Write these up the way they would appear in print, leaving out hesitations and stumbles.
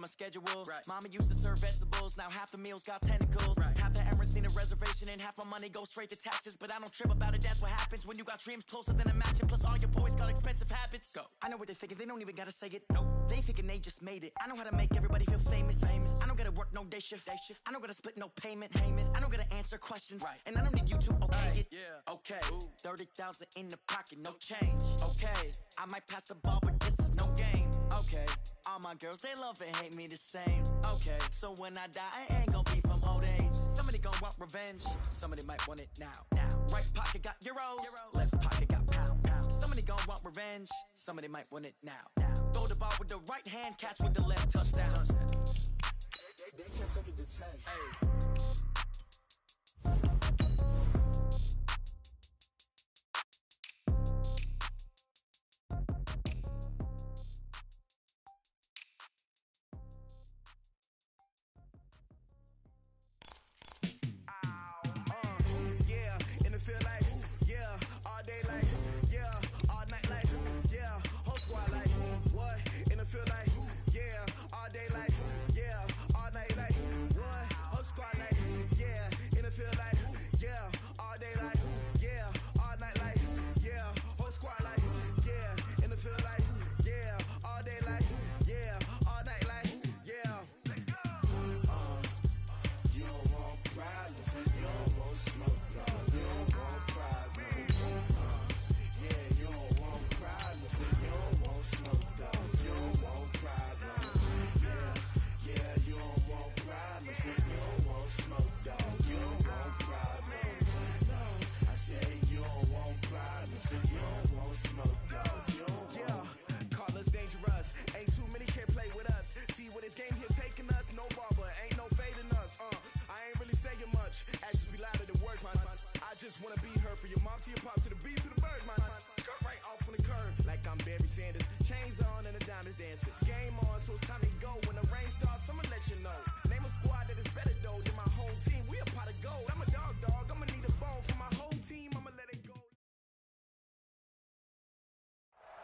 My schedule, right. Mama used to serve vegetables, now half the meals got tentacles, right. Half the Emirates need a reservation and half my money goes straight to taxes. But I don't trip about it, that's what happens when you got dreams closer than a match. And plus all your boys got expensive habits. Go. I know what they're thinking, they don't even gotta say it. Nope. They thinking they just made it. I know how to make everybody feel famous. I don't gotta work no day shift. I don't gotta split no payment. I don't gotta answer questions, right. And I don't need you to okay it. Yeah. Okay. 30,000 in the pocket, no change. Okay. I might pass the ball, but this is no game. Okay. All my girls, they love and hate me the same. Okay, so when I die, I ain't gonna be from old age. Somebody gon' want revenge, somebody might want it now. Right pocket got euros, left pocket got pound. Somebody gon' want revenge, somebody might want it now. Throw the ball with the right hand, catch with the left, touchdown. They can't take it to 10. Hey.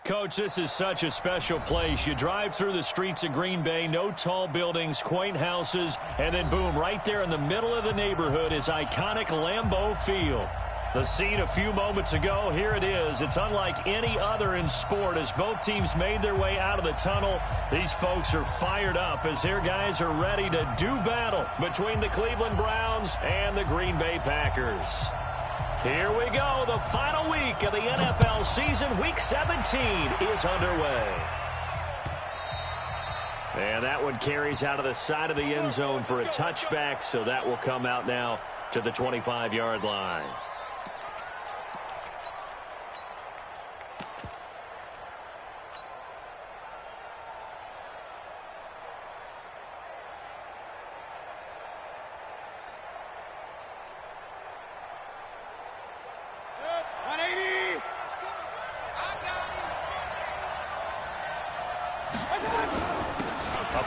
Coach, this is such a special place. You drive through the streets of Green Bay, no tall buildings, quaint houses, and then boom, right there in the middle of the neighborhood is iconic Lambeau Field. The scene a few moments ago, here it is. It's unlike any other in sport as both teams made their way out of the tunnel. These folks are fired up as their guys are ready to do battle between the Cleveland Browns and the Green Bay Packers. Here we go. The final week of the NFL season. Week 17 is underway. And that one carries out of the side of the end zone for a touchback, so that will come out now to the 25-yard line.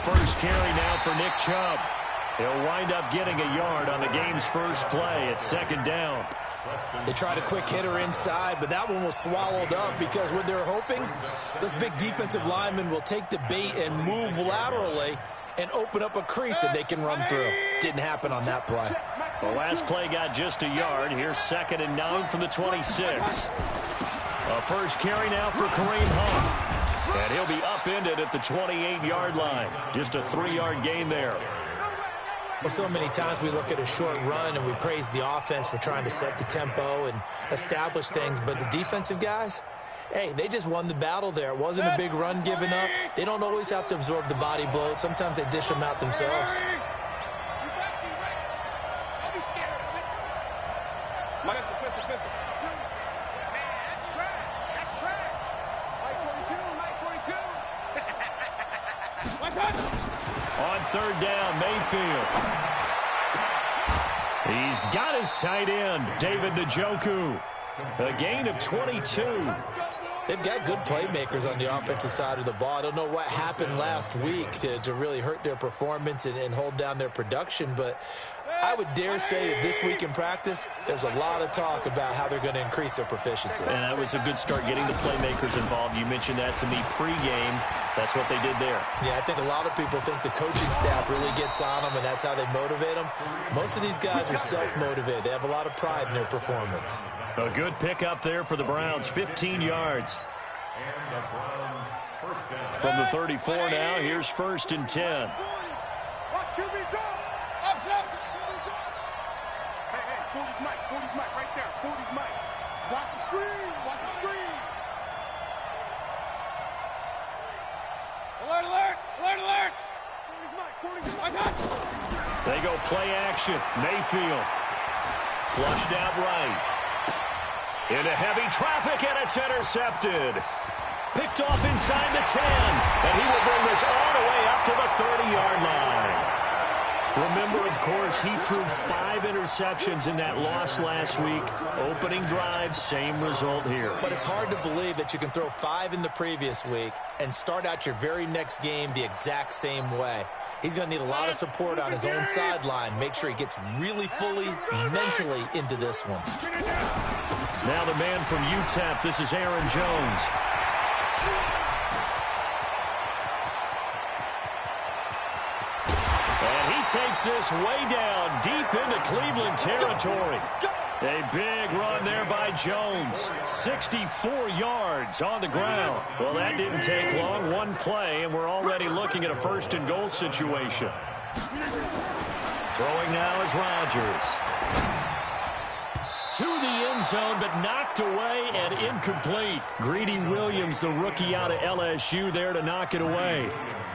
First carry now for Nick Chubb. He'll wind up getting a yard on the game's first play at second down. They tried a quick hitter inside, but that one was swallowed up because what they're hoping, those big defensive linemen will take the bait and move laterally and open up a crease that they can run through. Didn't happen on that play. The last play got just a yard. Here's 2nd and 9 from the 26. A first carry now for Kareem Hunt. And he'll be upended at the 28-yard line. Just a 3-yard gain there. Well, so many times we look at a short run and we praise the offense for trying to set the tempo and establish things. But the defensive guys, hey, they just won the battle there. It wasn't a big run given up. They don't always have to absorb the body blows. Sometimes they dish them out themselves. On third down, Mayfield. He's got his tight end, David Njoku. A gain of 22. They've got good playmakers on the offensive side of the ball. I don't know what happened last week to really hurt their performance and hold down their production, but I would dare say that this week in practice, there's a lot of talk about how they're going to increase their proficiency. And that was a good start getting the playmakers involved. You mentioned that to me pregame. That's what they did there. Yeah, I think a lot of people think the coaching staff really gets on them, and that's how they motivate them. Most of these guys are self-motivated. They have a lot of pride in their performance. A good pickup there for the Browns, 15 yards. From the 34 now, here's 1st and 10. They go play action. Mayfield. Flushed out right. Into heavy traffic, and it's intercepted. Picked off inside the 10. And he will bring this all the way up to the 30-yard line. Remember, of course, he threw 5 interceptions in that loss last week. Opening drive, same result here. But it's hard to believe that you can throw 5 in the previous week and start out your very next game the exact same way. He's going to need a lot of support on his own sideline. Make sure he gets really fully mentally into this one. Now the man from UTEP, this is Aaron Jones. And he takes this way down, deep into Cleveland territory. A big run there by Jones. 64 yards on the ground. Well, that didn't take long. One play, and we're already looking at a 1st and goal situation. Throwing now is Rodgers. To the end zone, but knocked away and incomplete. Greedy Williams, the rookie out of LSU, there to knock it away.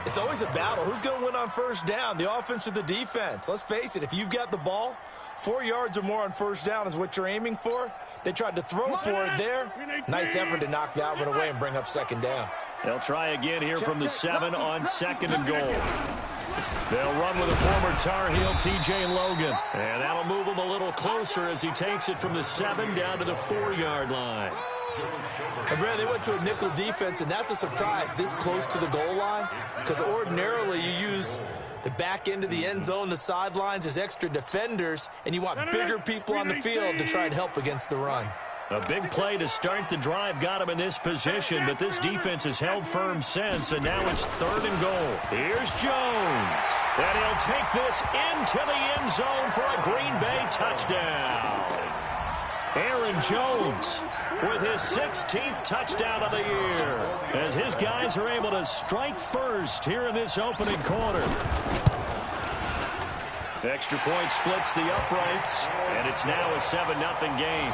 It's always a battle. Who's going to win on 1st down, the offense or the defense? Let's face it, if you've got the ball, 4 yards or more on 1st down is what you're aiming for. They tried to throw for it there. Nice effort to knock that one away and bring up 2nd down. They'll try again here from the 7 on 2nd and goal. They'll run with a former Tar Heel, T.J. Logan. And that'll move him a little closer as he takes it from the 7 down to the 4-yard line. And Brad, they went to a nickel defense, and that's a surprise this close to the goal line, because ordinarily you use the back end of the end zone, the sidelines as extra defenders, and you want bigger people on the field to try and help against the run. A big play to start the drive got him in this position, but this defense has held firm since, and now it's 3rd and goal. Here's Jones, and he'll take this into the end zone for a Green Bay touchdown. Aaron Jones with his 16th touchdown of the year, as his guys are able to strike first here in this opening quarter. Extra point splits the uprights, and it's now a 7-0 game.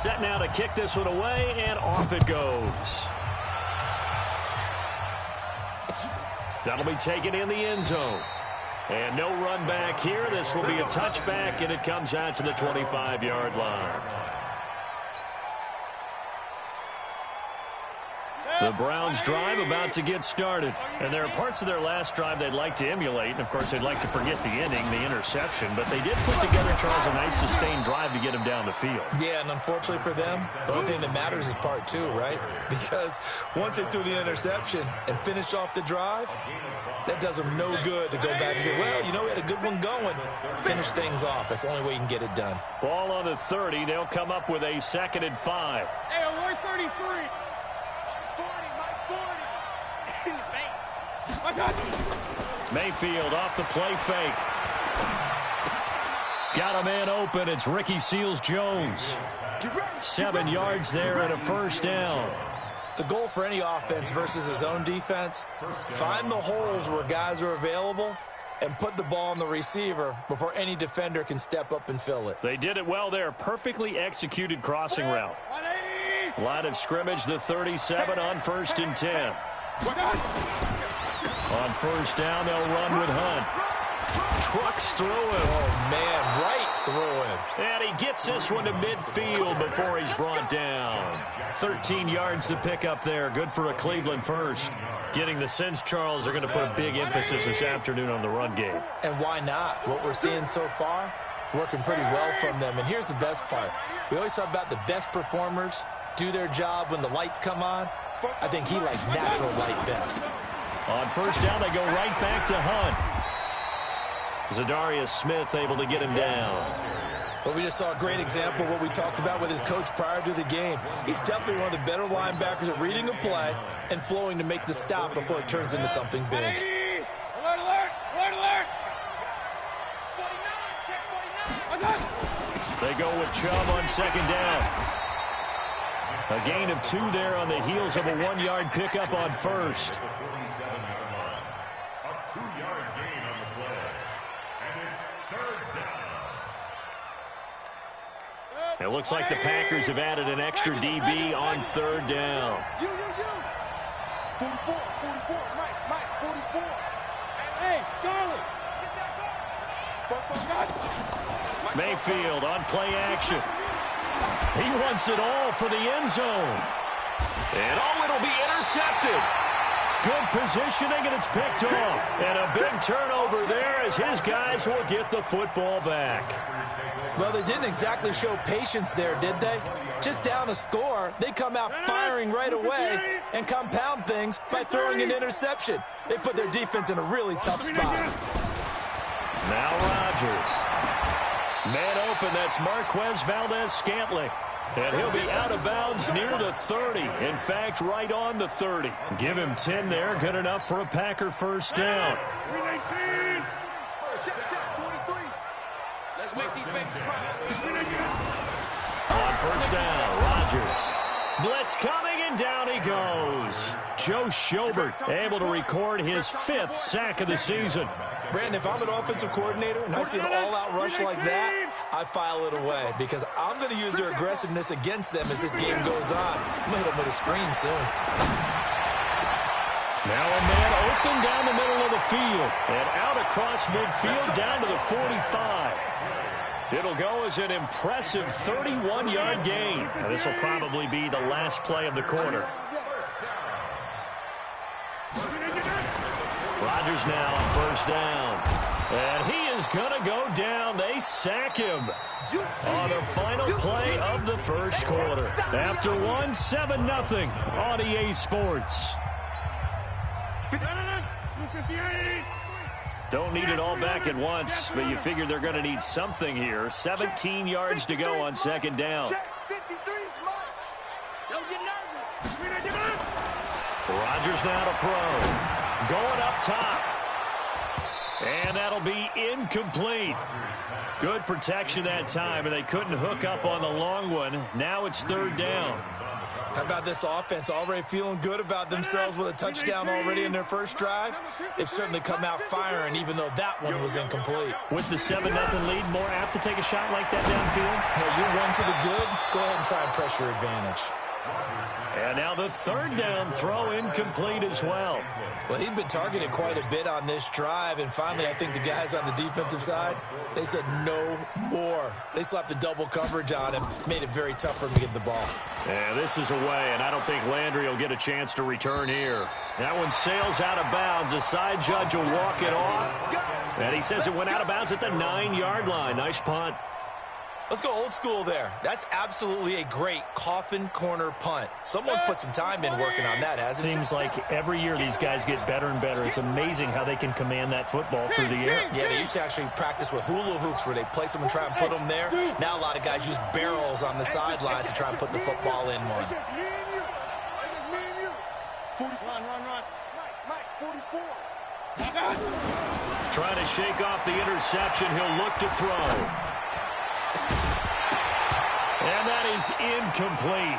Set now to kick this one away, and off it goes. That'll be taken in the end zone. And no run back here. This will be a touchback, and it comes out to the 25-yard line. The Browns drive about to get started. And there are parts of their last drive they'd like to emulate. And, of course, they'd like to forget the inning, the interception. But they did put together, Charles, a nice sustained drive to get him down the field. Yeah, and unfortunately for them, the only thing that matters is part 2, right? Because once they threw the interception and finished off the drive, that does them no good to go back and say, well, you know, we had a good one going. Finish things off. That's the only way you can get it done. Ball on the 30. They'll come up with a 2nd and 5. Hey, 133. Mayfield off the play fake. Got a man open. It's Ricky Seals-Jones. 7 yards there and a 1st down. The goal for any offense versus his own defense, find the holes where guys are available and put the ball on the receiver before any defender can step up and fill it. They did it well there. Perfectly executed crossing route. Line of scrimmage, the 37 on 1st and 10. On 1st down, they'll run with Hunt. Trucks through him. Oh, man, right through him. And he gets this one to midfield before he's brought down. 13 yards to pick up there. Good for a Cleveland 1st. Getting the sense, Charles, they're going to put a big emphasis this afternoon on the run game. And why not? What we're seeing so far is working pretty well from them. And here's the best part. We always talk about the best performers do their job when the lights come on. I think he likes natural light best. On first down, they go right back to Hunt. Zadarius Smith able to get him down. But we just saw a great example of what we talked about with his coach prior to the game. He's definitely one of the better linebackers at reading a play and flowing to make the stop before it turns into something big. Alert, alert, alert, alert. They go with Chubb on second down. A gain of 2 there on the heels of a 1-yard pickup on first. A 2-yard gain on the play. And it's third down. It looks like the Packers have added an extra DB on third down. 44, Mike, 44. Hey, Charlie. Mayfield on play action. He wants it all for the end zone. And it'll be intercepted. Good positioning, and it's picked off. And a big turnover there as his guys will get the football back. Well, they didn't exactly show patience there, did they? Just down a score, they come out firing right away and compound things by throwing an interception. They put their defense in a really tough spot. Now Rodgers. Man open, that's Marquez Valdez-Scantling. And he'll be out of bounds near the 30. In fact, right on the 30. Give him 10 there. Good enough for a Packer first down. Let's make these babies cry. On first down, Rodgers. Blitz coming, and down he goes. Joe Schobert able to record his 5th sack of the season. Brandon, if I'm an offensive coordinator and I see an all-out rush like that, I file it away because I'm going to use their aggressiveness against them as this game goes on. I'm going to hit them with a screen soon. Now a man open down the middle of the field and out across midfield down to the 45. It'll go as an impressive 31-yard gain. Now, this will probably be the last play of the quarter. Rodgers now on first down. And he is going to go down. They sack him on the final play of the first quarter. After one, 7-0 on EA Sports. Don't need it all back at once, but you figure they're going to need something here. 17 yards to go on second down. Rodgers now to throw. Going up top. And that'll be incomplete. Good protection that time, and they couldn't hook up on the long one. Now it's third down. How about this offense already feeling good about themselves with a touchdown already in their first drive? They've certainly come out firing, even though that one was incomplete. With the 7-0 lead, more apt to take a shot like that downfield? Hey, you're one to the good. Go ahead and try and press your advantage. And now the third down throw incomplete as well. Well, he'd been targeted quite a bit on this drive, and finally I think the guys on the defensive side, they said no more. They slapped the double coverage on him, made it very tough for him to get the ball. Yeah, this is away, and I don't think Landry will get a chance to return here. That one sails out of bounds. The side judge will walk it off, and he says it went out of bounds at the 9-yard line. Nice punt. Let's go old school there. That's absolutely a great coffin corner punt. Someone's put some time in working on that, hasn't it? Seems like every year these guys get better and better. It's amazing how they can command that football through the air. Yeah, they used to actually practice with hula hoops where they place them and try and put them there. Now a lot of guys use barrels on the sidelines to try and put the football in one. Trying to shake off the interception. He'll look to throw. And that is incomplete.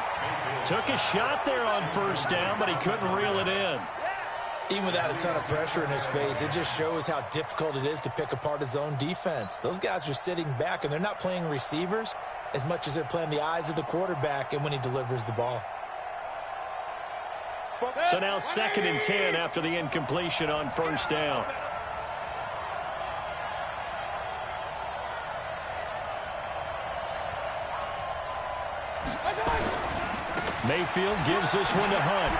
Took a shot there on first down, but he couldn't reel it in. Even without a ton of pressure in his face, it just shows how difficult it is to pick apart his own defense. Those guys are sitting back, and they're not playing receivers as much as they're playing the eyes of the quarterback and when he delivers the ball. So now 2nd and 10 after the incompletion on first down. Mayfield gives this one to Hunt.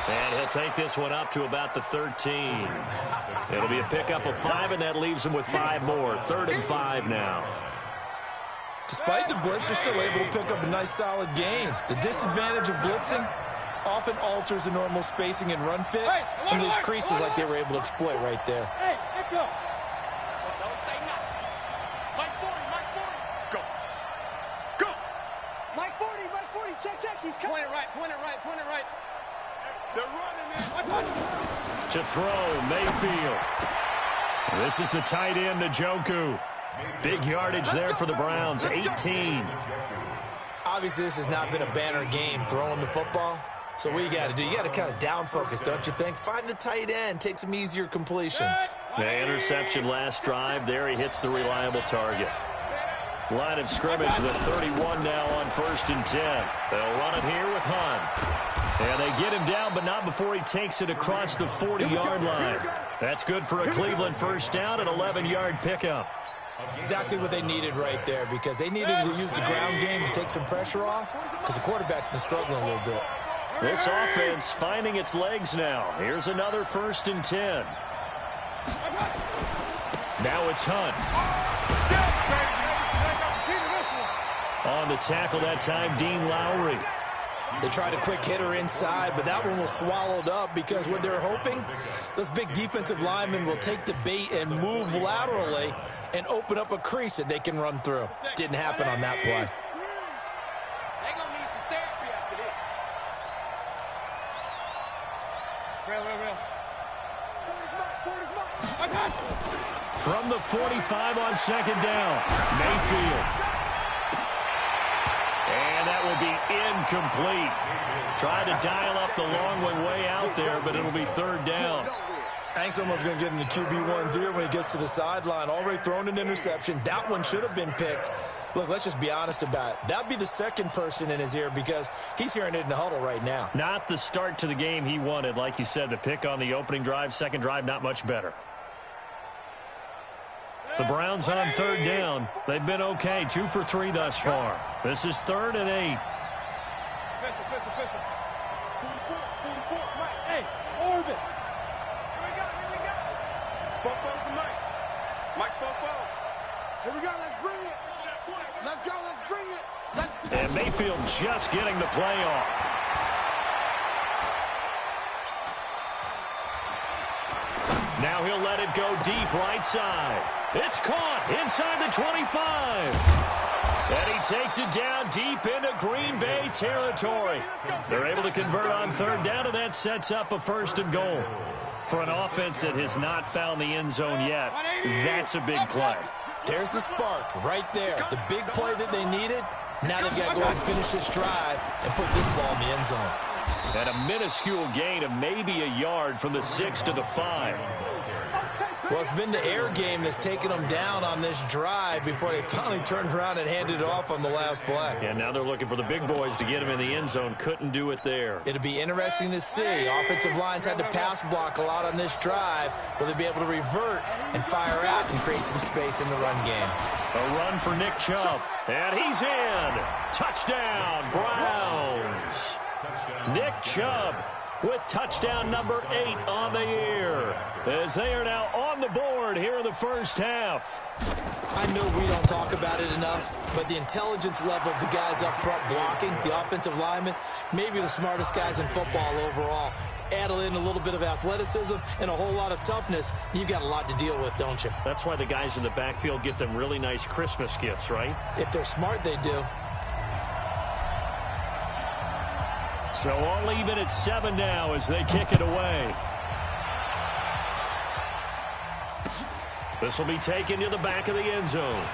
And he'll take this one up to about the 13. It'll be a pickup of 5, and that leaves him with 5 more. 3rd and 5 now. Despite the blitz, they're still able to pick up a nice, solid gain. The disadvantage of blitzing often alters the normal spacing and run fits, and these creases like they were able to exploit right there. Hey, let go. Don't say nothing. Mike 40, Mike 40. Go. Go. Mike 40, check. He's coming. Point it right. They're running in. To throw, Mayfield. This is the tight end, Njoku. Big yardage there for the Browns, 18. Obviously, this has not been a banner game throwing the football. So what you got to do, you got to kind of down focus, don't you think? Find the tight end, take some easier completions. The interception last drive. There he hits the reliable target. Line of scrimmage, the 31 now on 1st and 10. They'll run it here with Hunt. And they get him down, but not before he takes it across the 40-yard line. That's good for a Cleveland first down, an 11-yard pickup. Exactly what they needed right there, because they needed to use the ground game to take some pressure off, because the quarterback's been struggling a little bit. This offense finding its legs now. Here's another 1st and 10. Now it's Hunt. On the tackle that time, Dean Lowry. They tried a quick hitter inside, but that one was swallowed up because what they're hoping, those big defensive linemen will take the bait and move laterally and open up a crease that they can run through. Didn't happen on that play. They're going to need some therapy after this. From the 45 on 2nd down, Mayfield. And that will be incomplete. Tried to dial up the long one way out there, but it'll be 3rd down. I think someone's going to get in the QB1's ear when he gets to the sideline. Already thrown an interception. That one should have been picked. Look, let's just be honest about it. That'd be the second person in his ear because he's hearing it in the huddle right now. Not the start to the game he wanted. Like you said, the pick on the opening drive, second drive, not much better. The Browns on 3rd down. They've been okay. 2 for 3 thus far. This is 3rd and 8. Hey, Orbit. Here we go. Fofo for Mike. Mike's Fofo. Here we go, let's bring it. Let's go, let's bring it. And Mayfield just getting the play off. Now he'll let it go deep right side. It's caught inside the 25. And he takes it down deep into Green Bay territory. They're able to convert on 3rd down, and that sets up a 1st and goal. For an offense that has not found the end zone yet, that's a big play. There's the spark right there. The big play that they needed. Now they've got to go ahead and finish this drive and put this ball in the end zone. And a minuscule gain of maybe a yard from the 6 to the 5. Well, it's been the air game that's taken them down on this drive before they finally turned around and handed it off on the last play. And now they're looking for the big boys to get him in the end zone. Couldn't do it there. It'll be interesting to see. Offensive lines had to pass block a lot on this drive. Will they be able to revert and fire out and create some space in the run game? A run for Nick Chubb. And he's in. Touchdown, Browns. Nick Chubb with touchdown number 8 on the year, as they are now on the board here in the first half. I know we don't talk about it enough, but the intelligence level of the guys up front blocking, the offensive linemen, maybe the smartest guys in football overall. Add in a little bit of athleticism and a whole lot of toughness, you've got a lot to deal with, don't you? That's why the guys in the backfield get them really nice Christmas gifts, right? If they're smart, they do. So all even at 7 now as they kick it away. This will be taken to the back of the end zone.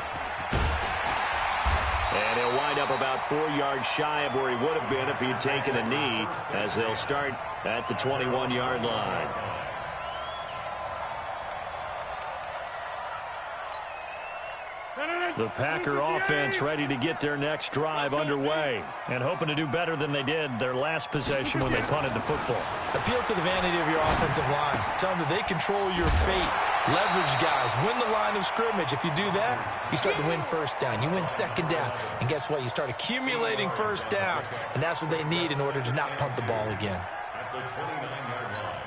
And he'll wind up about 4 yards shy of where he would have been if he had taken a knee, as they'll start at the 21-yard line. The Packer offense ready to get their next drive underway and hoping to do better than they did their last possession when they punted the football. Appeal to the vanity of your offensive line. Tell them that they control your fate. Leverage guys. Win the line of scrimmage. If you do that, you start to win first down. You win second down. And guess what? You start accumulating first downs. And that's what they need in order to not punt the ball again. the 29-yard line.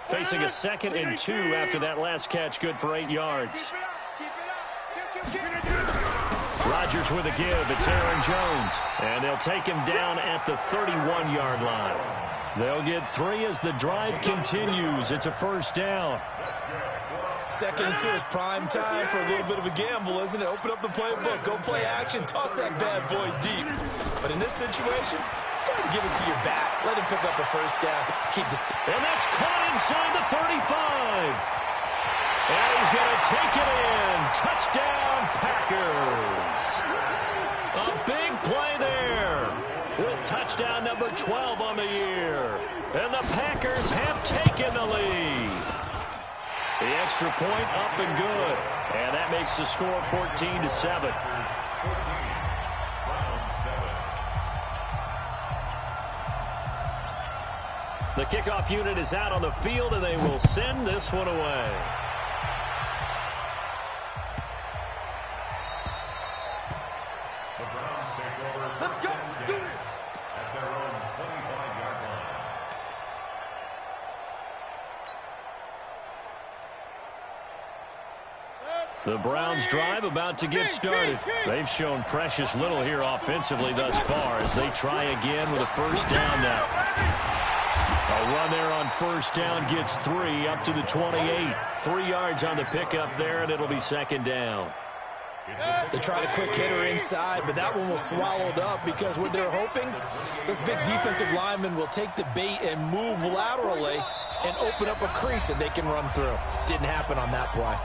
Facing a 2nd and 2 after that last catch, good for 8 yards. Rodgers with a give. It's Aaron Jones. And they'll take him down at the 31-yard line. They'll get 3 as the drive continues. It's a first down. 2nd and 2 is prime time for a little bit of a gamble, isn't it? Open up the playbook. Go play action. Toss that bad boy deep. But in this situation, go ahead and give it to your back. Let him pick up a first down. Keep the and that's caught inside the 35. And he's going to take it in. Touchdown, Packers. A big play there with touchdown number 12 on the year. And the Packers have taken the lead. The extra point up and good. And that makes the score 14-7. The kickoff unit is out on the field, and they will send this one away. The Browns take over. Let's go. Do it. At their own 25-yard line. The Browns drive about to get started. They've shown precious little here offensively thus far as they try again with a first down now. A run there on first down gets 3 up to the 28. 3 yards on the pickup there, and it'll be 2nd down. They tried a quick hitter inside, but that one was swallowed up because what they're hoping, those big defensive linemen will take the bait and move laterally and open up a crease that they can run through. Didn't happen on that play.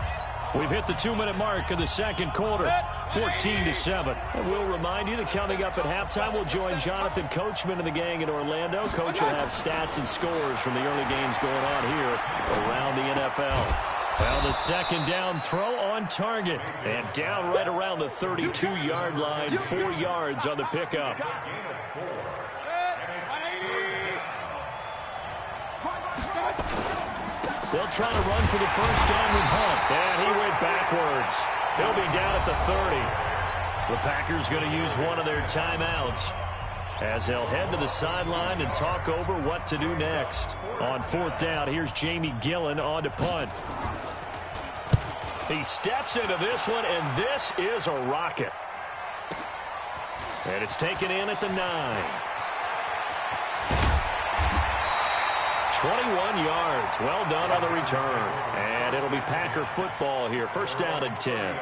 We've hit the 2-minute mark of the second quarter, 14-7. And we'll remind you that coming up at halftime, we'll join Jonathan Coachman and the gang in Orlando. Coach will have stats and scores from the early games going on here around the NFL. Well, the second down throw on target. And down right around the 32-yard line, 4 yards on the pickup. They'll try to run for the first down with Hunt. And he went backwards. He'll be down at the 30. The Packers going to use one of their timeouts as they'll head to the sideline and talk over what to do next. On 4th down, here's Jamie Gillen on to punt. He steps into this one, and this is a rocket. And it's taken in at the 9. 21 yards. Well done on the return. And it'll be Packer football here. First down and 10.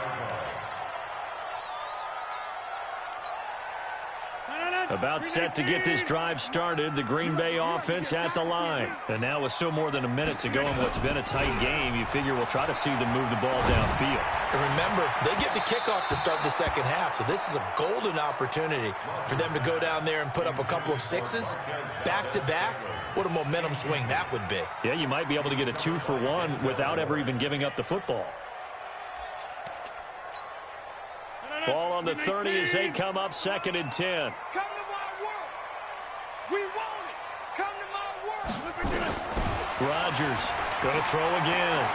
About set to get this drive started. The Green Bay offense at the line. And now with still more than a minute to go in what's been a tight game, you figure we'll try to see them move the ball downfield. And remember, they get the kickoff to start the second half, so this is a golden opportunity for them to go down there and put up a couple of 6s back-to-back. What a momentum swing that would be. Yeah, you might be able to get a 2-for-1 without ever even giving up the football. Ball on the 30 as they come up 2nd and 10. Come to my world. We want it. Come to my world. Rodgers going to throw again.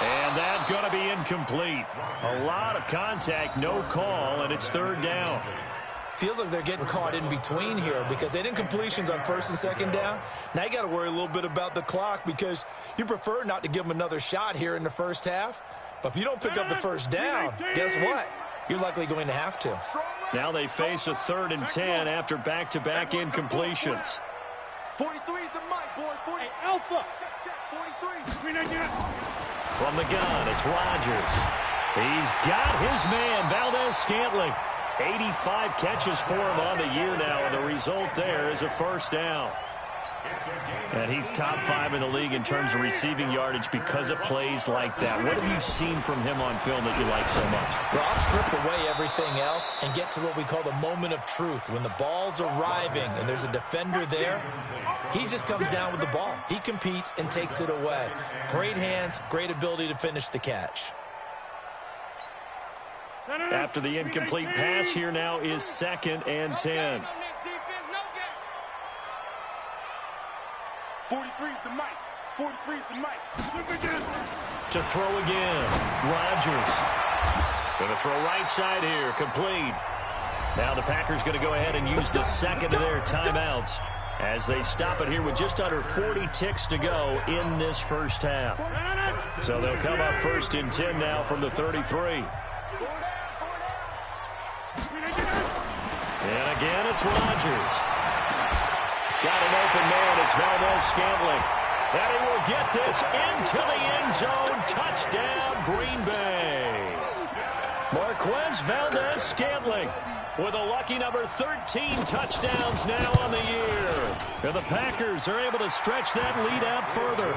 And that's going to be incomplete. A lot of contact, no call, and it's 3rd down. Feels like they're getting caught in between here because they didn't incompletions on 1st and 2nd down. Now you got to worry a little bit about the clock because you prefer not to give them another shot here in the first half. But if you don't pick up the first down, guess what? You're likely going to have to. Now they face a 3rd and 10 after back-to-back incompletions. 43 is the mic, boy. 40. Hey, Alpha. Check, 43. From the gun, it's Rodgers. He's got his man, Valdez-Scantling. 85 catches for him on the year now, and the result there is a first down. And he's top 5 in the league in terms of receiving yardage because of plays like that. What have you seen from him on film that you like so much? Well, I'll strip away everything else and get to what we call the moment of truth. When the ball's arriving and there's a defender there, he just comes down with the ball. He competes and takes it away. Great hands, great ability to finish the catch. After the incomplete pass, here now is 2nd and 10. 43 is the mic. 43 is the mic. To throw again, Rodgers. Going to throw right side here, complete. Now the Packers going to go ahead and use the second of their timeouts as they stop it here with just under 40 ticks to go in this first half. So they'll come up 1st and 10 now from the 33. And again, it's Rodgers. Got an open man. It's Valdez-Scantling. And he will get this into the end zone. Touchdown, Green Bay. Marquez Valdez-Scantling with a lucky number 13 touchdowns now on the year. And the Packers are able to stretch that lead out further.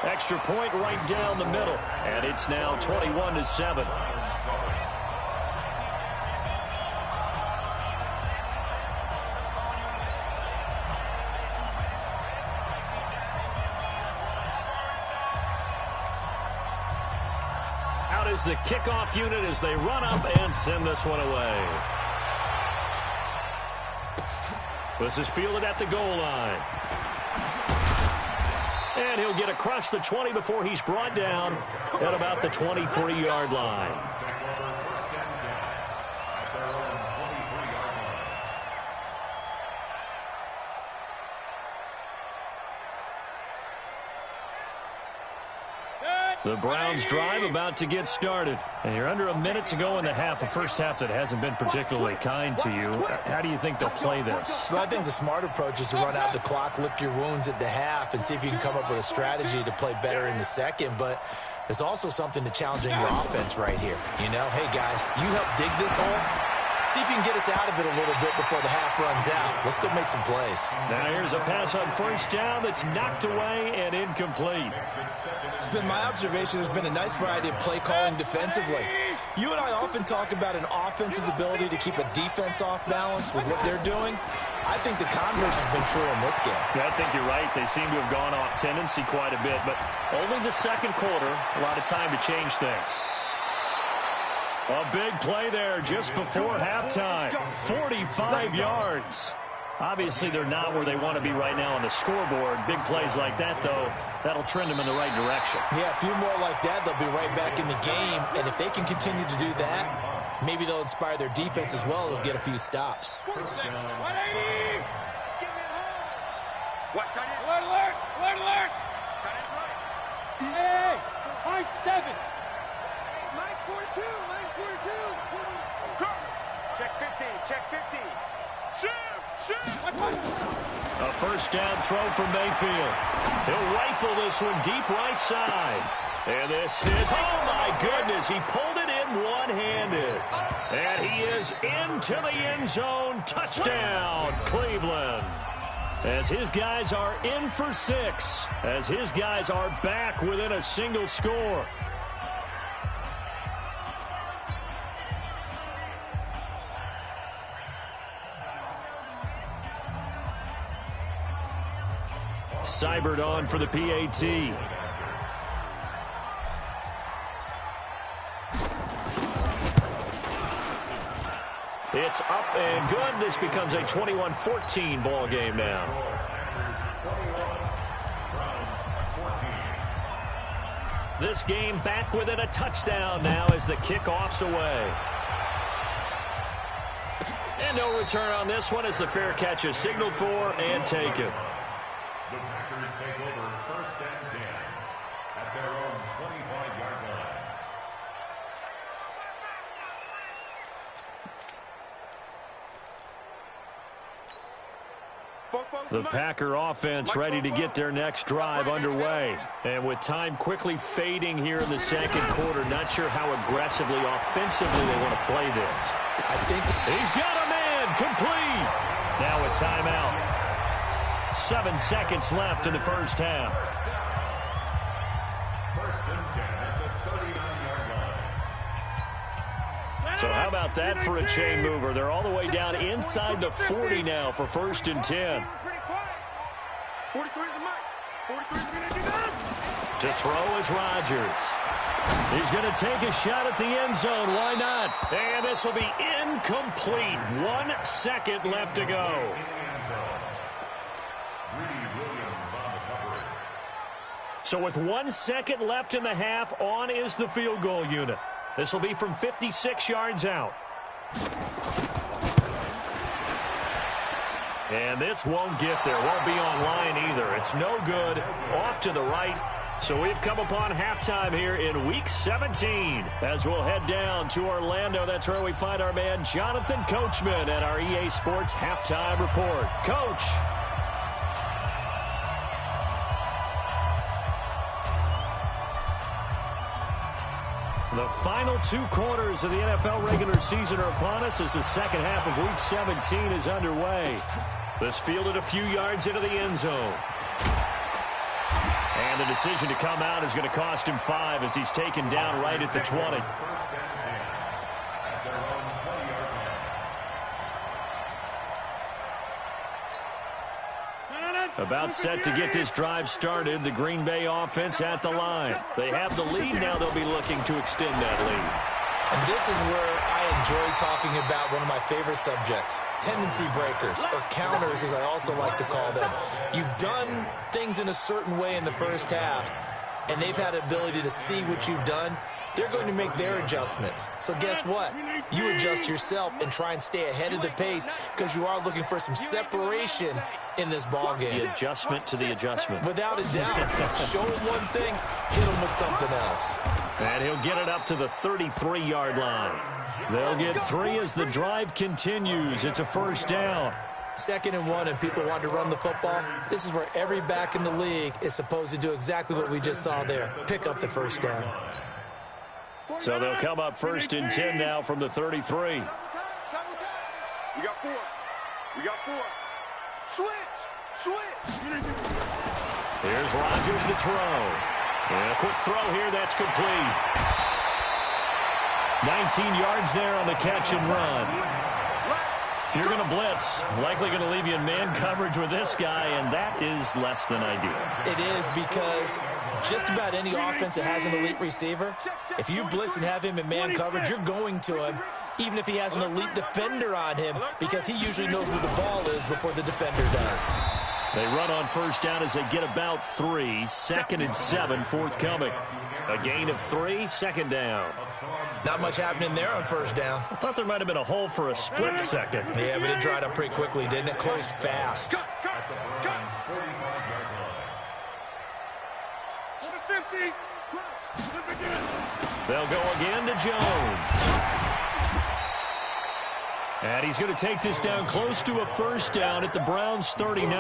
Extra point right down the middle. And it's now 21-7. Out is the kickoff unit as they run up and send this one away. This is fielded at the goal line. And he'll get across the 20 before he's brought down at about the 23-yard line. The Browns drive about to get started. And you're under a minute to go in the half, a first half that hasn't been particularly kind to you. How do you think they'll play this? Well, I think the smart approach is to run out the clock, lick your wounds at the half, and see if you can come up with a strategy to play better in the second. But there's also something to challenging your offense right here. You know, hey, guys, you help dig this hole. See if you can get us out of it a little bit before the half runs out. Let's go make some plays. Now here's a pass on first down that's knocked away and incomplete. It's been my observation there's been a nice variety of play calling defensively. You and I often talk about an offense's ability to keep a defense off balance with what they're doing. I think the converse has been true in this game. Yeah, I think you're right. They seem to have gone off tendency quite a bit, but only the second quarter, a lot of time to change things. A big play there just before halftime. 45 yards. Obviously, they're not where they want to be right now on the scoreboard. Big plays like that, though, that'll trend them in the right direction. Yeah, a few more like that, they'll be right back in the game. And if they can continue to do that, maybe they'll inspire their defense as well. They'll get a few stops. 180! Alert, alert, alert, alert! Hey, high 7. Mike's 42, Mike's 42. Check 15, check 15. A first down throw from Mayfield. He'll rifle this one deep right side. And this is, oh my goodness, he pulled it in one-handed. And he is into the end zone. Touchdown, Cleveland. As his guys are in for 6. As his guys are back within a single score. Seibert on for the PAT. It's up and good. This becomes a 21-14 ball game now. This game back within a touchdown now as the kickoff's away. And no return on this one as the fair catch is signaled for and taken. The Packers take over 1st and 10 at their own 25-yard line. The Packer offense ready to get their next drive underway. And with time quickly fading here in the second quarter, not sure how aggressively, offensively they want to play this. I think he's got a man complete. Now a timeout. 7 seconds left in the first half. 1st and 10 at the 39-yard line. So how about that for a chain mover? They're all the way down inside the 40 now for 1st and 10. 43 is the mic. 43 is going to do that. To throw is Rodgers. He's going to take a shot at the end zone. Why not? And this will be incomplete. 1 second left to go. So with 1 second left in the half, on is the field goal unit. This will be from 56 yards out. And this won't get there. Won't be online either. It's no good. Off to the right. So we've come upon halftime here in Week 17 as we'll head down to Orlando. That's where we find our man Jonathan Coachman at our EA Sports Halftime Report. Coach. The final 2 quarters of the NFL regular season are upon us as the second half of Week 17 is underway. This fielded a few yards into the end zone. And the decision to come out is going to cost him 5 as he's taken down right at the 20. About set to get this drive started. The Green Bay offense at the line. They have the lead. Now they'll be looking to extend that lead. And this is where I enjoy talking about one of my favorite subjects, tendency breakers, or counters as I also like to call them. You've done things in a certain way in the first half, and they've had the ability to see what you've done. They're going to make their adjustments. So guess what? You adjust yourself and try and stay ahead of the pace because you are looking for some separation in this ball game. The adjustment to the adjustment. Without a doubt. Show him one thing, hit him with something else. And he'll get it up to the 33-yard line. They'll get 3 as the drive continues. It's a first down. 2nd and 1, and people want to run the football. This is where every back in the league is supposed to do exactly what we just saw there. Pick up the first down. So they'll come up 1st and 10 now from the 33. We got 4. We got 4. Switch. Here's Rodgers to throw. And a quick throw here. That's complete. 19 yards there on the catch and run. If you're going to blitz, likely going to leave you in man coverage with this guy, and that is less than ideal. It is because just about any offense that has an elite receiver, if you blitz and have him in man coverage, you're going to him, even if he has an elite defender on him, because he usually knows where the ball is before the defender does. They run on first down as they get about 3. 2nd and 7 forthcoming. A gain of 3, 2nd down. Not much happening there on first down. I thought there might have been a hole for a split second. Yeah, but it dried up pretty quickly, didn't it? Closed fast. They'll go again to Jones. And he's going to take this down close to a first down at the Browns' 39.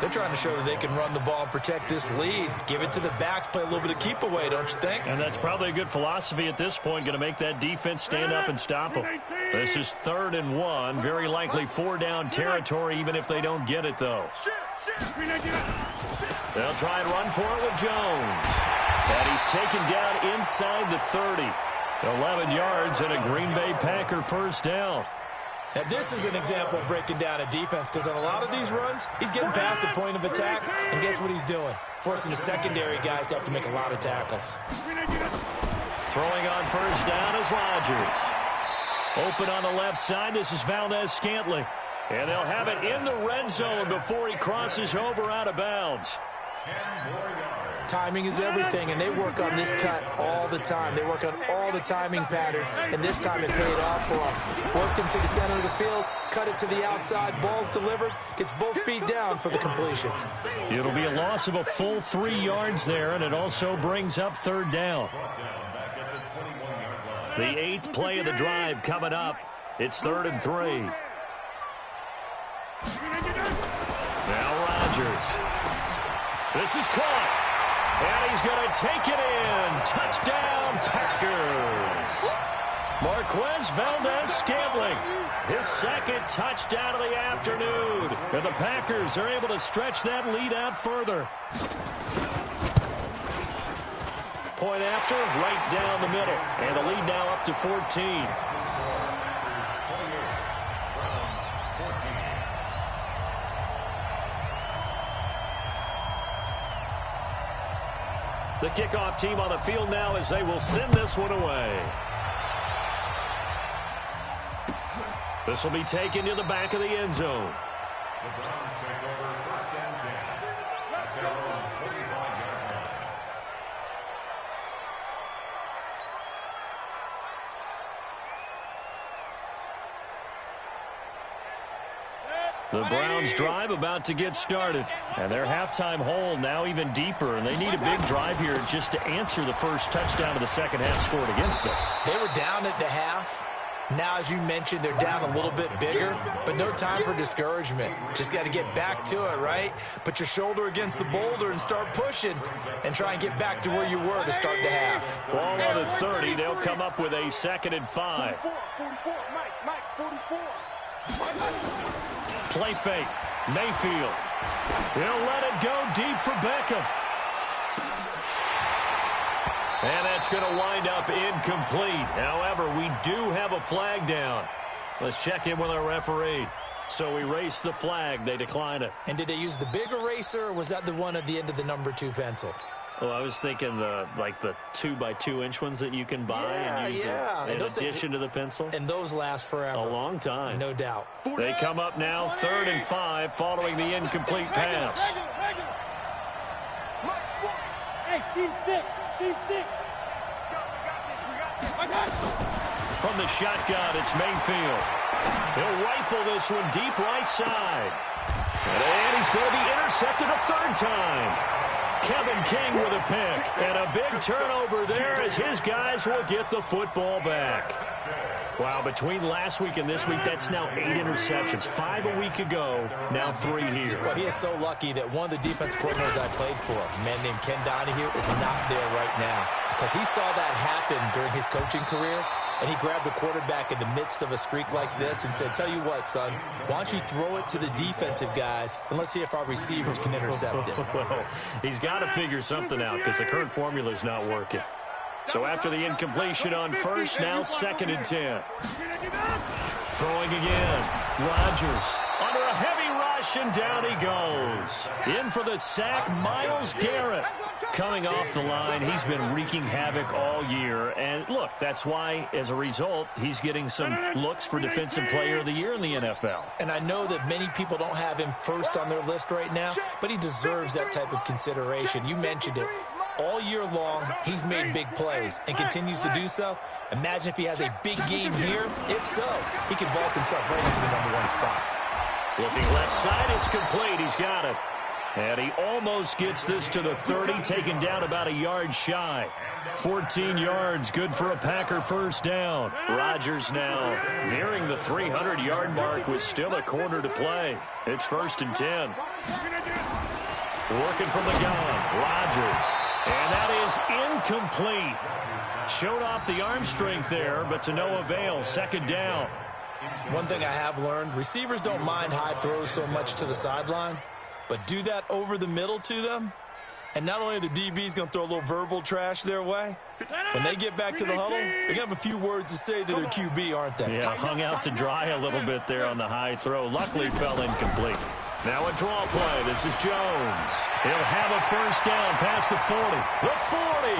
They're trying to show that they can run the ball and protect this lead. Give it to the backs, play a little bit of keep away, don't you think? And that's probably a good philosophy at this point, going to make that defense stand up and stop them. This is 3rd and 1, very likely 4-down territory, even if they don't get it, though. They'll try and run for it with Jones. And he's taken down inside the 30. 11 yards and a Green Bay Packer first down. Now, this is an example of breaking down a defense because on a lot of these runs, he's getting past the point of attack, and guess what he's doing? Forcing the secondary guys to have to make a lot of tackles. Throwing on first down is Rodgers. Open on the left side, this is Valdez-Scantling. And they'll have it in the red zone before he crosses over out of bounds. 10 more yards. Timing is everything, and they work on this cut all the time. They work on all the timing patterns, and this time it paid off for them. Worked him to the center of the field, cut it to the outside, ball's delivered, gets both feet down for the completion. It'll be a loss of a full 3 yards there, and it also brings up 3rd down. The 8th play of the drive coming up. It's 3rd and 3. Now Rodgers. This is caught. And he's going to take it in. Touchdown, Packers. Marquez Valdez-Scantling, his 2nd touchdown of the afternoon. And the Packers are able to stretch that lead out further. Point after, right down the middle. And the lead now up to 14. The kickoff team on the field now as they will send this one away. This will be taken to the back of the end zone. The Browns take over 1st and 10 at their own 25-yard line. The Browns drive about to get started. And their halftime hole now even deeper. And they need a big drive here just to answer the first touchdown of the second half scored against them. They were down at the half. Now, as you mentioned, they're down a little bit bigger, but no time for discouragement. Just got to get back to it, right? Put your shoulder against the boulder and start pushing and try and get back to where you were to start the half. Ball on the 30. They'll come up with a 2nd and 5. 44, Mike, 44. Play fake. Mayfield. He'll let it go deep for Beckham. And that's going to wind up incomplete. However, we do have a flag down. Let's check in with our referee. So we erase the flag. They decline it. And did they use the big eraser, or was that the one at the end of the number 2 pencil? Well, I was thinking the 2x2-inch ones that you can buy and use in addition to the pencil. And those last forever. A long time. No doubt. They come up now 3rd and 5 following the incomplete pass. Hey, team 6. Team 6. From the shotgun, it's Mayfield. He'll rifle this one deep right side. And he's going to be intercepted a 3rd time. Kevin King with a pick. And a big turnover there as his guys will get the football back. Wow, between last week and this week, that's now 8 interceptions. 5 a week ago, now 3 here. Well, he is so lucky that one of the defense coordinators I played for, a man named Ken Donahue, is not there right now. Because he saw that happen during his coaching career, and he grabbed the quarterback in the midst of a streak like this and said, tell you what, son, why don't you throw it to the defensive guys, and let's see if our receivers can intercept it. Well, he's got to figure something out because the current formula is not working. So after the incompletion on 1st, now 2nd and 10. Throwing again. Rodgers under a heavy rush, and down he goes. In for the sack, Myles Garrett. Coming off the line, he's been wreaking havoc all year. And look, that's why, as a result, he's getting some looks for Defensive Player of the Year in the NFL. And I know that many people don't have him first on their list right now, but he deserves that type of consideration. You mentioned it. All year long, he's made big plays and continues to do so. Imagine if he has a big game here. If so, he could vault himself right into the number 1 spot. Looking left side, it's complete. He's got it. And he almost gets this to the 30, taken down about a yard shy. 14 yards, good for a Packer 1st down. Rodgers now nearing the 300-yard mark with still a quarter to play. It's 1st and 10. Working from the gun, Rodgers. And that is incomplete. Showed off the arm strength there, but to no avail. 2nd down. One thing I have learned, receivers don't mind high throws so much to the sideline, but do that over the middle to them, and not only are the DBs going to throw a little verbal trash their way, when they get back to the huddle, they're going to have a few words to say to their QB, aren't they? Yeah, hung out to dry a little bit there on the high throw. Luckily, fell incomplete. Now a draw play. This is Jones. He'll have a 1st down past the 40. The 40.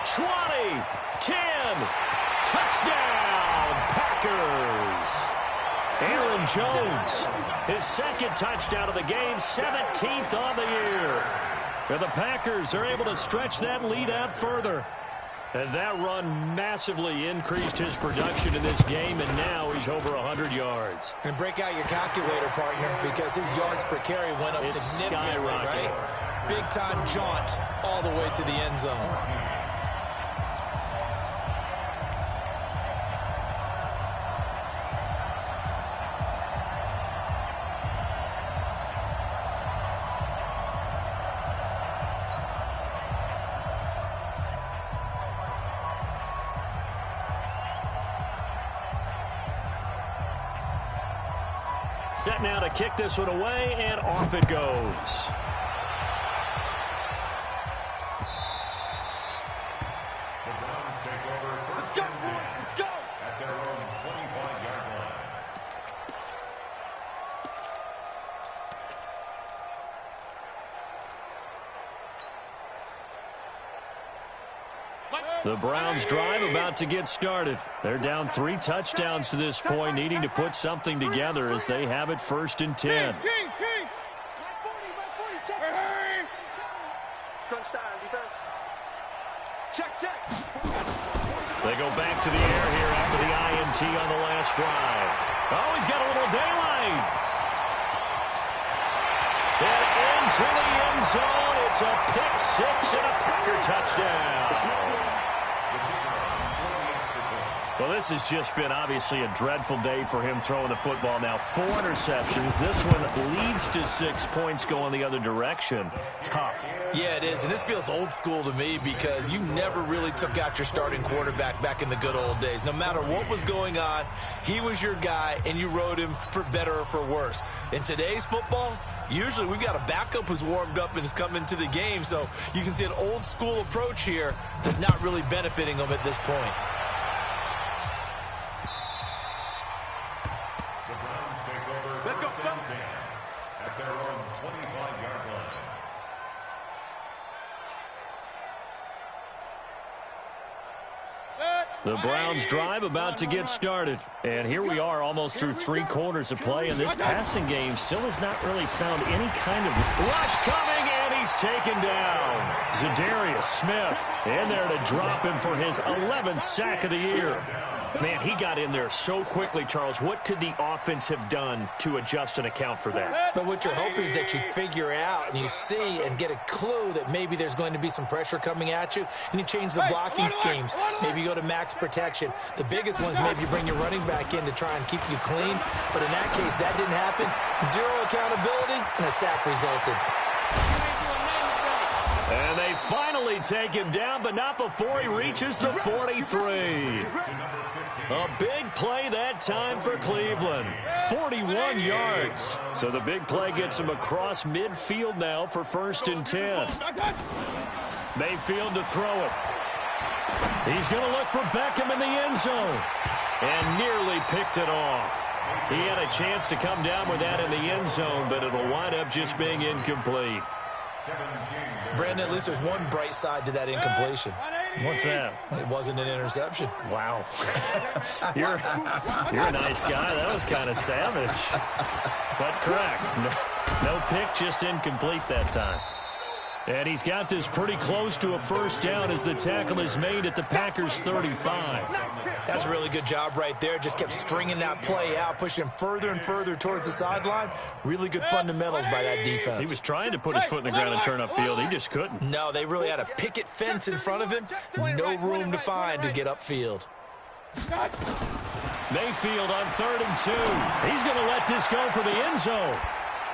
20. 10. Touchdown, Packers. Aaron Jones, his 2nd touchdown of the game, 17th on the year. And the Packers are able to stretch that lead out further. And that run massively increased his production in this game, and now he's over 100 yards. And break out your calculator, partner, because his yards per carry went up significantly, right? Big-time jaunt all the way to the end zone. Set now to kick this one away, and off it goes. The Browns take over 1st and 10 at their own 25-yard line. The Browns drive about to get started. They're down 3 touchdowns to this point, needing to put something together as they have it 1st and 10. Crunch time, defense. Check. They go back to the air here after the INT on the last drive. Oh, he's got a little daylight. to the end zone. It's a pick six and a Packer touchdown. Well, this has just been obviously a dreadful day for him throwing the football. Now 4 interceptions. This one leads to 6 points going the other direction. Tough. Yeah, it is, and this feels old school to me because you never really took out your starting quarterback back in the good old days. No matter what was going on, he was your guy, and you rode him for better or for worse. In today's football, usually we've got a backup who's warmed up and has come into the game, so you can see an old school approach here that's not really benefiting him at this point. The Browns drive about to get started. And here we are almost through 3 quarters of play, and this passing game still has not really found any kind of rush coming, and he's taken down. Zadarius Smith in there to drop him for his 11th sack of the year. Man, he got in there so quickly, Charles. What could the offense have done to adjust and account for that? But what you're hoping is that you figure out and you see and get a clue that maybe there's going to be some pressure coming at you, and you change the blocking schemes. Maybe you go to max protection. The biggest one is maybe you bring your running back in to try and keep you clean. But in that case, that didn't happen. 0 accountability, and a sack resulted. And they finally take him down, but not before he reaches the 43. A big play that time for Cleveland. 41 yards. So the big play gets him across midfield now for 1st and 10. Mayfield to throw it. He's going to look for Beckham in the end zone. And nearly picked it off. He had a chance to come down with that in the end zone, but it'll wind up just being incomplete. Brandon, at least there's one bright side to that incompletion. What's that? It wasn't an interception. Wow. You're a nice guy. That was kind of savage. But correct. No pick, just incomplete that time. And he's got this pretty close to a 1st down as the tackle is made at the Packers' 35. That's a really good job right there. Just kept stringing that play out, pushing him further and further towards the sideline. Really good fundamentals by that defense. He was trying to put his foot in the ground and turn upfield. He just couldn't. No, they really had a picket fence in front of him. No room to find to get upfield. Mayfield on 3rd and 2. He's going to let this go for the end zone.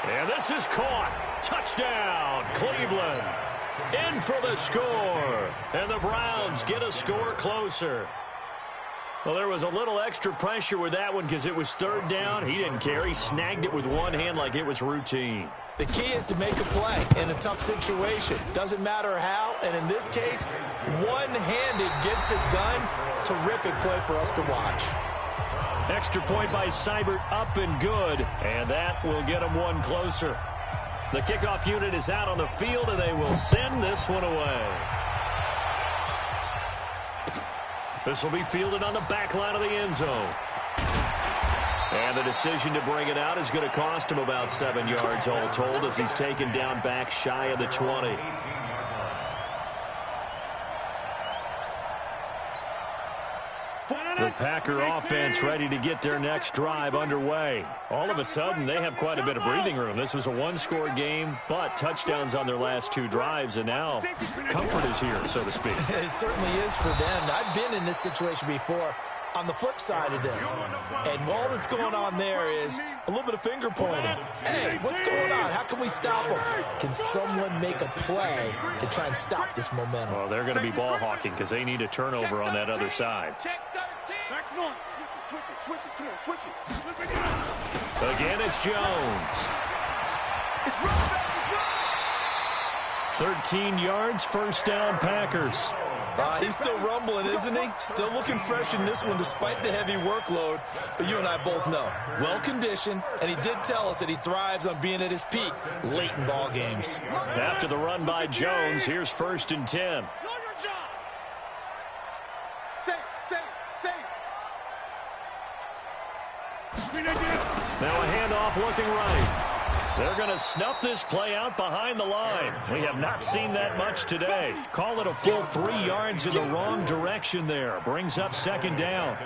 And this is caught. Touchdown, Cleveland. In for the score. And the Browns get a score closer. Well, there was a little extra pressure with that one because it was 3rd down. He didn't care. He snagged it with one hand like it was routine. The key is to make a play in a tough situation. Doesn't matter how, and in this case, one-handed gets it done. Terrific play for us to watch. Extra point by Seibert, up and good, and that will get him one closer. The kickoff unit is out on the field, and they will send this one away. This will be fielded on the back line of the end zone. And the decision to bring it out is going to cost him about 7 yards all told as he's taken down back shy of the 20. The Packer offense ready to get their next drive underway. All of a sudden, they have quite a bit of breathing room. This was a one-score game, but touchdowns on their last 2 drives, and now comfort is here, so to speak. It certainly is for them. I've been in this situation before on the flip side of this. And all that's going on there is a little bit of finger pointing. Hey, what's going on? How can we stop them? Can someone make a play to try and stop this momentum? Well, they're going to be ball hawking because they need a turnover on that other side. Again, it's Jones. 13 yards, 1st down, Packers. He's still rumbling, isn't he? Still looking fresh in this one despite the heavy workload. But you and I both know, well-conditioned, and he did tell us that he thrives on being at his peak late in ball games. After the run by Jones, here's 1st and 10. Now a handoff looking right. They're going to snuff this play out behind the line. We have not seen that much today. Call it a full 3 yards in the wrong direction there. Brings up 2nd down.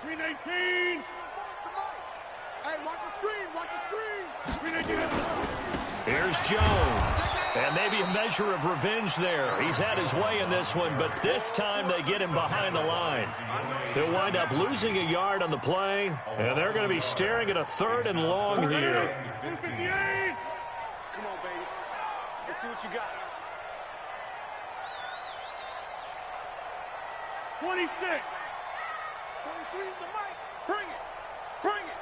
319. Hey, watch the screen. Watch the screen. 319. Jones. And maybe a measure of revenge there. He's had his way in this one, but this time they get him behind the line. He'll wind up losing a yard on the play, and they're going to be staring at a 3rd and long here. Come on, baby. Let's see what you got. 26. 43 is the mic. Bring it. Bring it.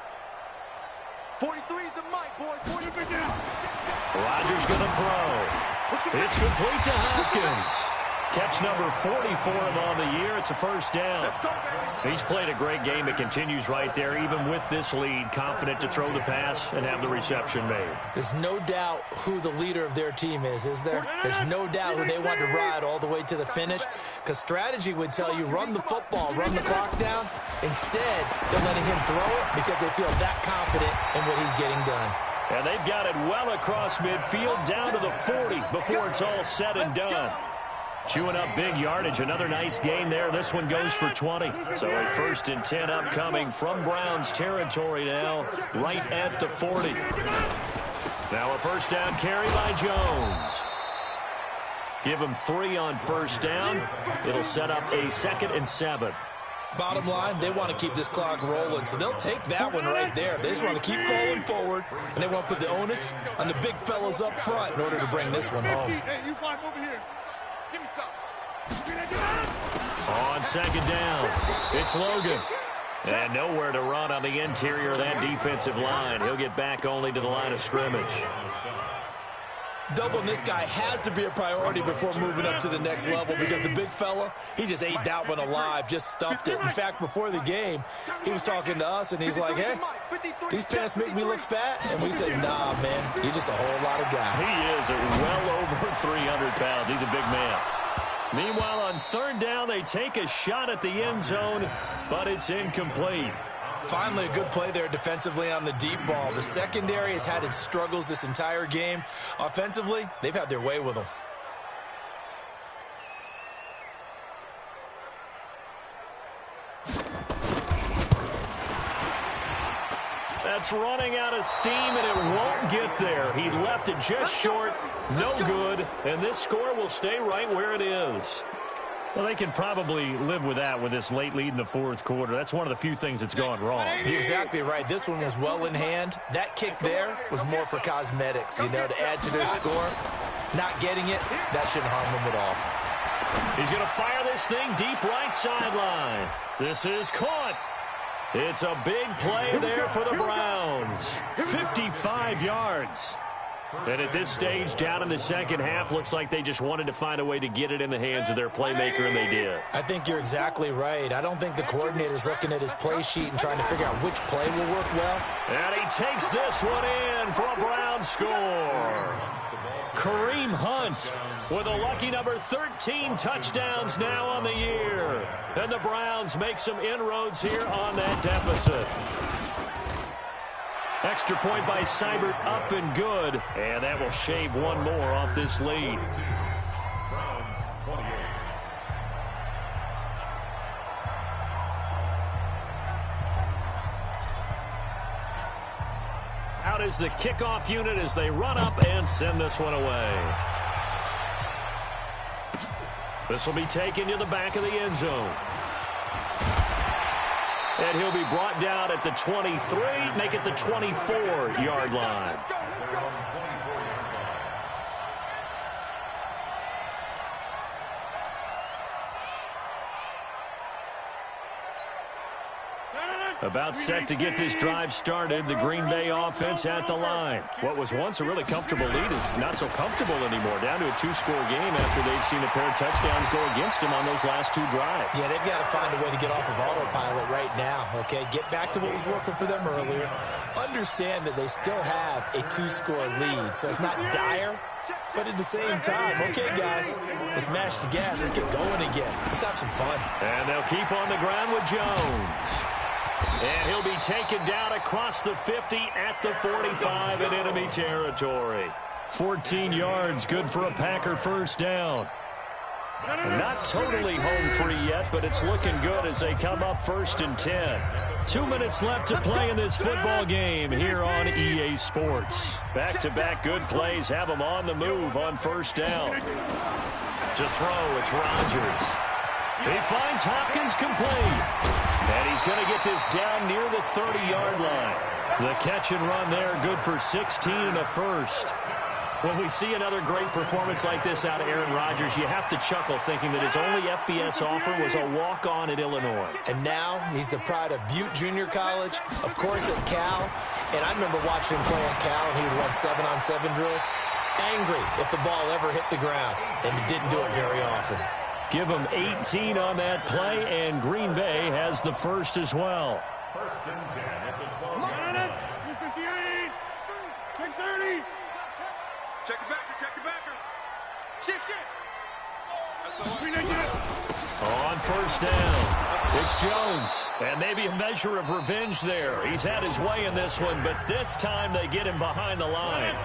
43 is the mic, boys. 43. Rodgers going to throw. It's complete to Hopkins. Catch number 40 for him on the year. It's a first down. He's played a great game. It continues right there, even with this lead, confident to throw the pass and have the reception made. There's no doubt who the leader of their team is there? There's no doubt who they want to ride all the way to the finish, because strategy would tell you run the football, run the clock down. Instead, they're letting him throw it because they feel that confident in what he's getting done. And they've got it well across midfield down to the 40 before it's all said and done. Chewing up big yardage. Another nice gain there. This one goes for 20. So a 1st and 10 upcoming from Browns territory now, right at the 40. Now a first down carry by Jones. Give him 3 on first down. It'll set up a 2nd and 7. Bottom line, they want to keep this clock rolling, so they'll take that one right there. They just want to keep falling forward, and they want to put the onus on the big fellas up front in order to bring this one home. Hey, you climb over here. Give me some. On 2nd down, it's Logan. And nowhere to run on the interior of that defensive line. He'll get back only to the line of scrimmage. Doubling this guy has to be a priority before moving up to the next level, because the big fella, he just ate that one alive, just stuffed it. In fact, before the game, he was talking to us, and he's like, hey, these pants make me look fat. And we said, nah, man, you're just a whole lot of guy. He is well over 300 pounds. He's a big man. Meanwhile, on 3rd down, they take a shot at the end zone, but it's incomplete. Finally, a good play there defensively on the deep ball. The secondary has had its struggles this entire game. Offensively, they've had their way with them. That's running out of steam, and it won't get there. He left it just short, no good, and this score will stay right where it is. Well, they can probably live with that with this late lead in the 4th quarter. That's one of the few things that's gone wrong. You're exactly right. This one was well in hand. That kick there was more for cosmetics, you know, to add to their score. Not getting it, that shouldn't harm them at all. He's going to fire this thing deep right sideline. This is caught. It's a big play there for the Browns. 55 yards. And at this stage, down in the second half, looks like they just wanted to find a way to get it in the hands of their playmaker, and they did. I think you're exactly right. I don't think the coordinator's looking at his play sheet and trying to figure out which play will work well. And he takes this one in for a Browns score. Kareem Hunt with a lucky number 13 touchdowns now on the year. And the Browns make some inroads here on that deficit. Extra point by Seibert, up and good. And that will shave one more off this lead. Browns 28. Out is the kickoff unit as they run up and send this one away. This will be taken to the back of the end zone. And he'll be brought down at the 23, make it the 24-yard line. About set to get this drive started, the Green Bay offense at the line. What was once a really comfortable lead is not so comfortable anymore. Down to a 2-score game after they've seen a pair of touchdowns go against them on those last 2 drives. Yeah, they've got to find a way to get off of autopilot right now, okay? Get back to what was working for them earlier. Understand that they still have a 2-score lead, so it's not dire, but at the same time, okay, guys, let's mash the gas. Let's get going again. Let's have some fun. And they'll keep on the ground with Jones. And he'll be taken down across the 50 at the 45 in enemy territory. 14 yards, good for a Packer first down. Not totally home free yet, but it's looking good as they come up 1st and 10. 2 minutes left to play in this football game here on EA Sports. Back-to-back good plays have them on the move on 1st down. To throw, it's Rodgers. He finds Hopkins complete. And he's going to get this down near the 30-yard line. The catch and run there, good for 16 and a first. When we see another great performance like this out of Aaron Rodgers, you have to chuckle thinking that his only FBS offer was a walk-on at Illinois. And now he's the pride of Butte Junior College, of course at Cal. And I remember watching him play at Cal, and he would run 7-on-7 drills. Angry if the ball ever hit the ground, and he didn't do it very often. Give him 18 on that play, and Green Bay has the first as well. 1st and 10 at the 12-yard line. 58. Check 30. Check the backer, check the backer. Shift. On 1st down, it's Jones. And maybe a measure of revenge there. He's had his way in this one, but this time they get him behind the line.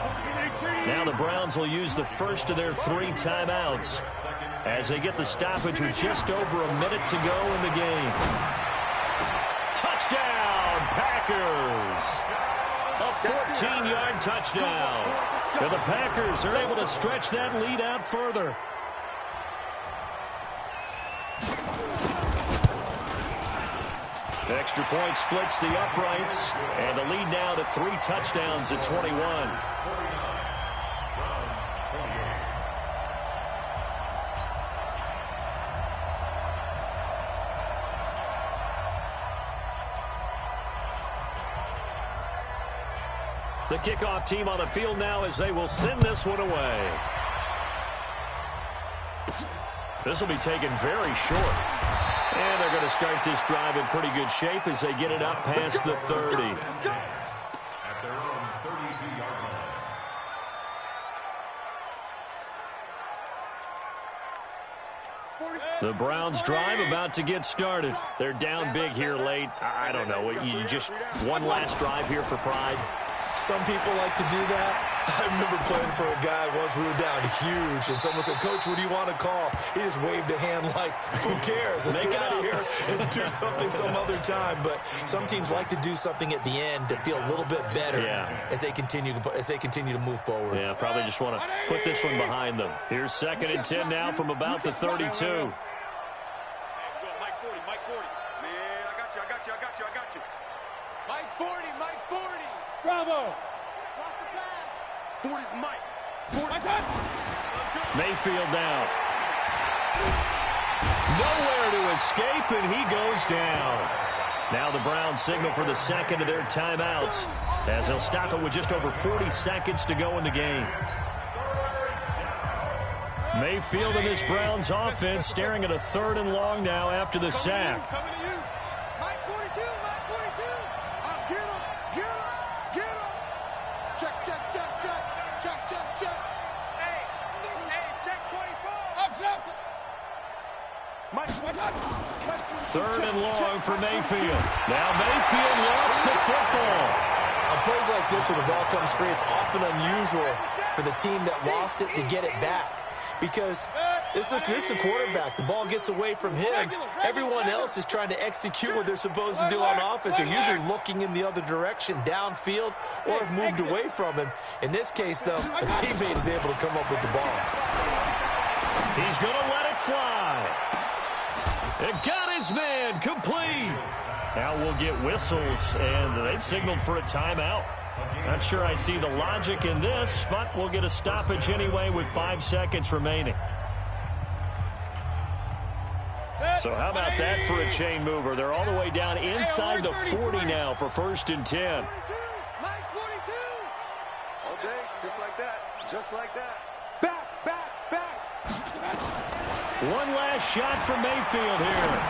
Now the Browns will use the first of their 3 timeouts as they get the stoppage with just over a minute to go in the game. Touchdown, Packers! A 14-yard touchdown. And the Packers are able to stretch that lead out further. Extra point splits the uprights, and the lead now to 3 touchdowns at 21. The kickoff team on the field now as they will send this one away. This will be taken very short. And they're going to start this drive in pretty good shape as they get it up past the 30. At their own 32-yard line. The Browns drive about to get started. They're down big here late. I don't know. You just one last drive here for pride. Some people like to do that. I remember playing for a guy once. We were down huge, and someone said, "Coach, what do you want to call?" He just waved a hand like, "Who cares? Let's get out of here and do something some other time." But some teams like to do something at the end to feel a little bit better as they continue to move forward. Yeah, probably just want to put this one behind them. Here's 2nd and 10 now from about the 32. Mike 40. Man, I got you. Mike 40. Bravo. Cross the pass. 40's Mike. 40. Mayfield now. Nowhere to escape, and he goes down. Now the Browns signal for the 2nd of their timeouts as they'll stop it with just over 40 seconds to go in the game. Mayfield and this Browns offense staring at a 3rd and long now after the sack. Coming to you. Mike 42. Get him. Check. Hey, check 24. Mike, 3rd and long for Mayfield. Now Mayfield lost the football. On plays like this where the ball comes free, it's often unusual for the team that lost it to get it back. Because this is the quarterback. The ball gets away from him. Everyone else is trying to execute what they're supposed to do on offense. They're usually looking in the other direction, downfield, or have moved away from him. In this case, though, a teammate is able to come up with the ball. He's going to let it fly. It got his man complete. Now we'll get whistles, and they've signaled for a timeout. Not sure I see the logic in this, but we'll get a stoppage anyway with 5 seconds remaining. So how about that for a chain mover? They're all the way down inside the 40 now for 1st and 10. Mike 42. All day, just like that. Back. One last shot for Mayfield here.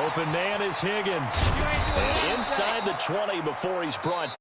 Open man is Higgins. And inside the 20 before he's brought